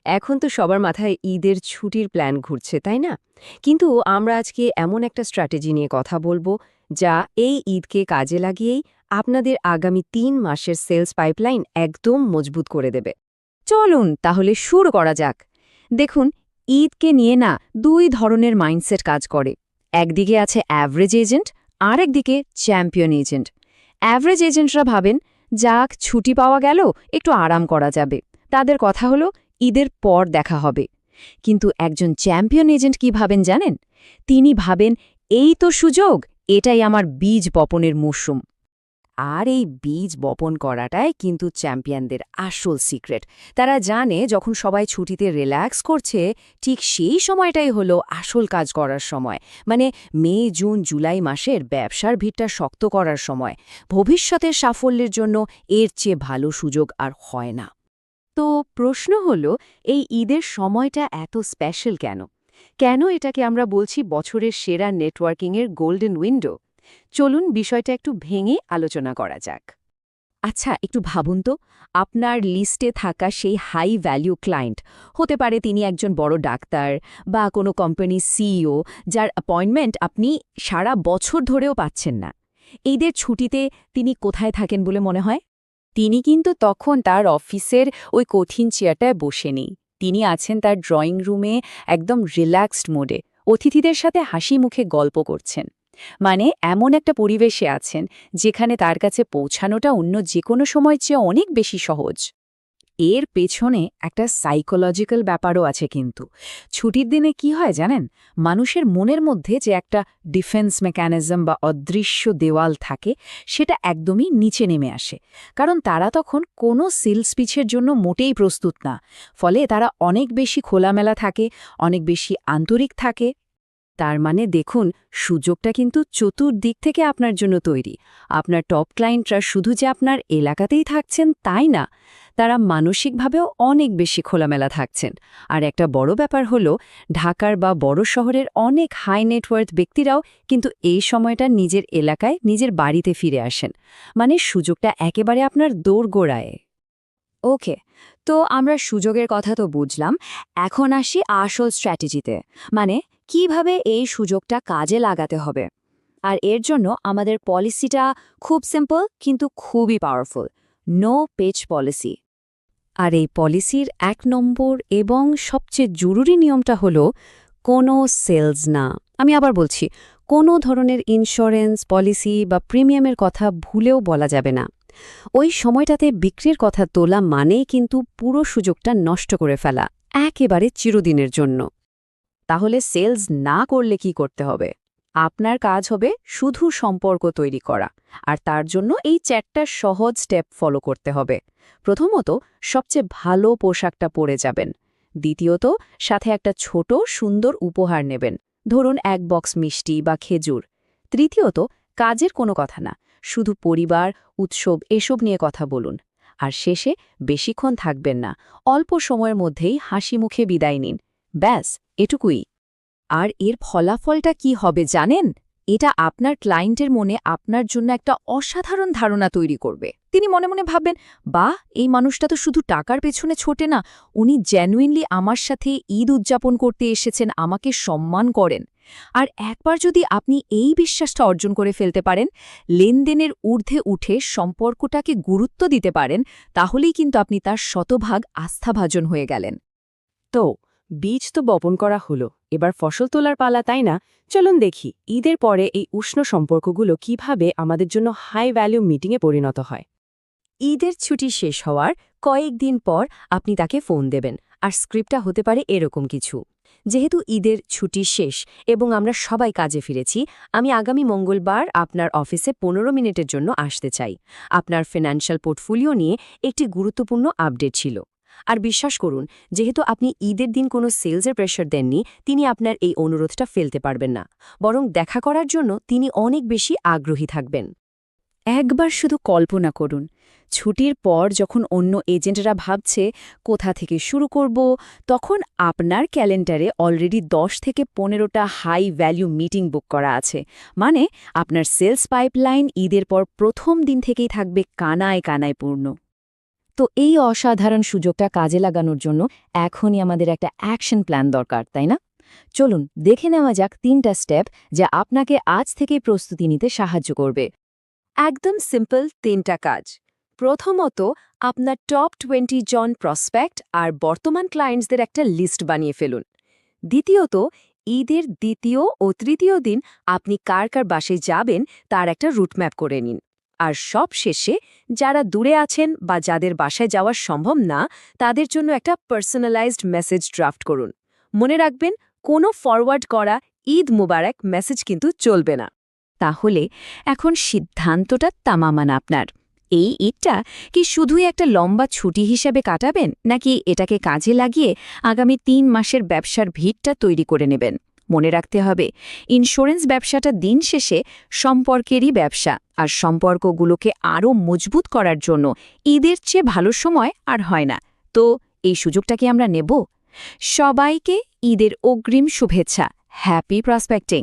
এখন তো সবার মাথায় ঈদের ছুটির প্ল্যান ঘুরছে, তাই না? কিন্তু আমরা আজকে এমন একটা স্ট্র্যাটেজি নিয়ে কথা বলবো, যা এই ঈদকে কাজে লাগিয়েই আপনাদের আগামী ৩ মাসের সেলস পাইপলাইন একদম মজবুত করে দেবে। চলুন তাহলে শুরু করা যাক। দেখুন, ঈদকে নিয়ে না ২ ধরনের মাইন্ডসেট কাজ করে। একদিকে আছে অ্যাভারেজ এজেন্ট, আর একদিকে চ্যাম্পিয়ন এজেন্ট। অ্যাভারেজ এজেন্টরা ভাবেন, যাক ছুটি পাওয়া গেল, একটু আরাম করা যাবে। তাদের কথা হলো ঈদের পর দেখা হবে। কিন্তু একজন চ্যাম্পিয়ন এজেন্ট কি ভাবেন জানেন? তিনি ভাবেন, এই তো সুযোগ, এটাই আমার বীজ বপনের মৌসুম। আর এই বীজ বপন করাটাই কিন্তু চ্যাম্পিয়নদের আসল সিক্রেট। তারা জানে যখন সবাই ছুটিতে রিল্যাক্স করছে, ঠিক সেই সময়টাই হলো আসল কাজ করার সময়। মানে মে, জুন, জুলাই মাসের ব্যবসার ভিতটা শক্ত করার সময়। ভবিষ্যতের সাফল্যের জন্য এর চেয়ে ভালো সুযোগ আর হয় না। তো প্রশ্ন হলো, এই ঈদের সময়টা এত স্পেশাল কেন? কেন এটাকে আমরা বলছি বছরের সেরা নেটওয়ার্কিংয়ের গোল্ডেন উইন্ডো? চলুন বিষয়টা একটু ভেঙে আলোচনা করা যাক। আচ্ছা, একটু ভাবুন তো, আপনার লিস্টে থাকা সেই হাই ভ্যালু ক্লায়েন্ট হতে পারে তিনি একজন বড় ডাক্তার বা কোনো কোম্পানির সিইও, যার অ্যাপয়েন্টমেন্ট আপনি সারা বছর ধরেও পাচ্ছেন না। ঈদের ছুটিতে তিনি কোথায় থাকেন বলে মনে হয়? তিনি কিন্তু তখন তার অফিসের ওই কঠিন চেয়ারটায় বসে নেই। তিনি আছেন তার ড্রয়িং রুমে, একদম রিল্যাক্সড মোডে, অতিথিদের সাথে হাসি মুখে গল্প করছেন। মানে এমন একটা পরিবেশে আছেন যেখানে তার কাছে পৌঁছানোটা অন্য যে কোনো সময়ের চেয়ে অনেক বেশি সহজ। এর পেছনে একটা সাইকোলজিক্যাল ব্যাপারও আছে কিন্তু। ছুটির দিনে কি হয় জানেন? মানুষের মনের মধ্যে যে একটা ডিফেন্স মেকানিজম বা অদৃশ্য দেওয়াল থাকে, সেটা একদমই নিচে নেমে আসে। কারণ তারা তখন কোনো সেলস পিচের জন্য মোটেই প্রস্তুত না। ফলে তারা অনেক বেশি খোলামেলা থাকে, অনেক বেশি আন্তরিক থাকে। তার মানে দেখুন, সুযোগটা কিন্তু চতুর্দিক থেকে আপনার জন্য তৈরি। আপনার টপ ক্লায়েন্টরা শুধু যে আপনার এলাকাতেই থাকছেন তাই না, তারা মানসিকভাবেও অনেক বেশি খোলামেলা থাকছেন। আর একটা বড় ব্যাপার হলো, ঢাকার বা বড় শহরের অনেক হাই নেটওয়ার্থ ব্যক্তিরাও কিন্তু এই সময়টা নিজের এলাকায়, নিজের বাড়িতে ফিরে আসেন। মানে সুযোগটা একেবারে আপনার দোরগোড়ায়। ওকে, তো আমরা সুযোগের কথা তো বুঝলাম। এখন আসি আসল স্ট্র্যাটেজিতে। মানে কিভাবে এই সুযোগটা কাজে লাগাতে হবে। আর এর জন্য আমাদের পলিসিটা খুব সিম্পল কিন্তু খুবই পাওয়ারফুল। No page policy. আর এই পলিসির ১ নম্বর এবং সবচেয়ে জরুরি নিয়মটা হলো, কোনো সেলস না। আমি আবার বলছি, কোনো ধরনের ইন্স্যুরেন্স পলিসি বা প্রিমিয়ামের কথা ভুলেও বলা যাবে না। ওই সময়টাতে বিক্রির কথা তোলা মানেই কিন্তু পুরো সুযোগটা নষ্ট করে ফেলা, একেবারে চিরদিনের জন্য। তাহলে সেলস না করলে কি করতে হবে? আপনার কাজ হবে শুধু সম্পর্ক তৈরি করা। আর তার জন্য এই ৪টা সহজ স্টেপ ফলো করতে হবে। প্রথমত, সবচেয়ে ভালো পোশাকটা পরে যাবেন। দ্বিতীয়ত, সাথে একটা ছোট সুন্দর উপহার নেবেন, ধরুন ১ বক্স মিষ্টি বা খেজুর। তৃতীয়ত, কাজের কোনো কথা না, শুধু পরিবার, উৎসব এসব নিয়ে কথা বলুন। আর শেষে, বেশিক্ষণ থাকবেন না, অল্প সময়ের মধ্যেই হাসি মুখে বিদায় নিন। ব্যাস, এটুকুই। আর এর ফলাফলটা কি হবে জানেন? এটা আপনার ক্লায়েন্টের মনে আপনার জন্য একটা অসাধারণ ধারণা তৈরি করবে। তিনি মনে মনে ভাববেন, বাহ, এই মানুষটা তো শুধু টাকার পেছনে ছোটে না, উনি জেনুইনলি আমার সাথে ঈদ উদযাপন করতে এসেছেন, আমাকে সম্মান করেন। আর একবার যদি আপনি এই বিশ্বাসটা অর্জন করে ফেলতে পারেন, লেনদেনের ঊর্ধ্বে উঠে সম্পর্কটাকে গুরুত্ব দিতে পারেন, তাহলেই কিন্তু আপনি তার শতভাগ আস্থাভাজন হয়ে গেলেন। তো বীজ তো বপন করা হলো, এবার ফসল তোলার পালা, তাই না? চলুন দেখি ঈদের পরে এই উষ্ণ সম্পর্কগুলো কিভাবে আমাদের জন্য হাই ভ্যালু মিটিংয়ে পরিণত হয়। ঈদের ছুটি শেষ হওয়ার কয়েকদিন পর আপনি তাকে ফোন দেবেন, আর স্ক্রিপ্টটা হতে পারে এরকম কিছু। যেহেতু ঈদের ছুটি শেষ এবং আমরা সবাই কাজে ফিরেছি, আমি আগামী মঙ্গলবার আপনার অফিসে ১৫ মিনিটের জন্য আসতে চাই। আপনার ফিনান্সিয়াল পোর্টফোলিও নিয়ে একটি গুরুত্বপূর্ণ আপডেট ছিল। আর বিশ্বাস করুন, যেহেতু আপনি ঈদের দিন কোনো সেলসের প্রেশার দেননি, তিনি আপনার এই অনুরোধটা ফেলতে পারবেন না। বরং দেখা করার জন্য তিনি অনেক বেশি আগ্রহী থাকবেন। একবার শুধু কল্পনা করুন, ছুটির পর যখন অন্য এজেন্টরা ভাবছে কোথা থেকে শুরু করব, তখন আপনার ক্যালেন্ডারে অলরেডি ১০ থেকে ১৫টা হাই ভ্যালু মিটিং বুক করা আছে। মানে আপনার সেলস পাইপলাইন ঈদের পর প্রথম দিন থেকেই থাকবে কানায় কানায় পূর্ণ। তো এই অসাধারণ সুযোগটা কাজে লাগানোর জন্য এখনই আমাদের একটা অ্যাকশন প্ল্যান দরকার, তাই না? চলুন দেখে নেওয়া যাক ৩টা স্টেপ যা আপনাকে আজ থেকেই প্রস্তুতি নিতে সাহায্য করবে। একদম সিম্পল ৩টা কাজ। প্রথমত, আপনার টপ 20 জন প্রসপেক্ট আর বর্তমান ক্লায়েন্টসদের একটা লিস্ট বানিয়ে ফেলুন। দ্বিতীয়ত, ঈদের দ্বিতীয় ও তৃতীয় দিন আপনি কার কার বাসায় যাবেন তার একটা রুটম্যাপ করে নিন। আর সব শেষে, যারা দূরে আছেন বা যাদের বাসায় যাওয়া সম্ভব না, তাদের জন্য একটা পার্সোনালাইজড মেসেজ ড্রাফট করুন। মনে রাখবেন, কোনো ফরওয়ার্ড করা ঈদ মুবারক মেসেজ কিন্তু চলবে না। তাহলে এখন সিদ্ধান্তটা তামামান আপনার। এই ঈদটা কি শুধুই একটা লম্বা ছুটি হিসেবে কাটাবেন, নাকি এটাকে কাজে লাগিয়ে আগামী ৩ মাসের ব্যবসার ভিতটা তৈরি করে নেবেন? মনে রাখতে হবে, ইন্স্যুরেন্স ব্যবসাটা দিন শেষে সম্পর্কেরই ব্যবসা, আর সম্পর্কগুলোকে আরও মজবুত করার জন্য ঈদের চেয়ে ভালো সময় আর হয় না। তো এই সুযোগটা কি আমরা নেব? সবাইকে ঈদের অগ্রিম শুভেচ্ছা। Happy prospecting.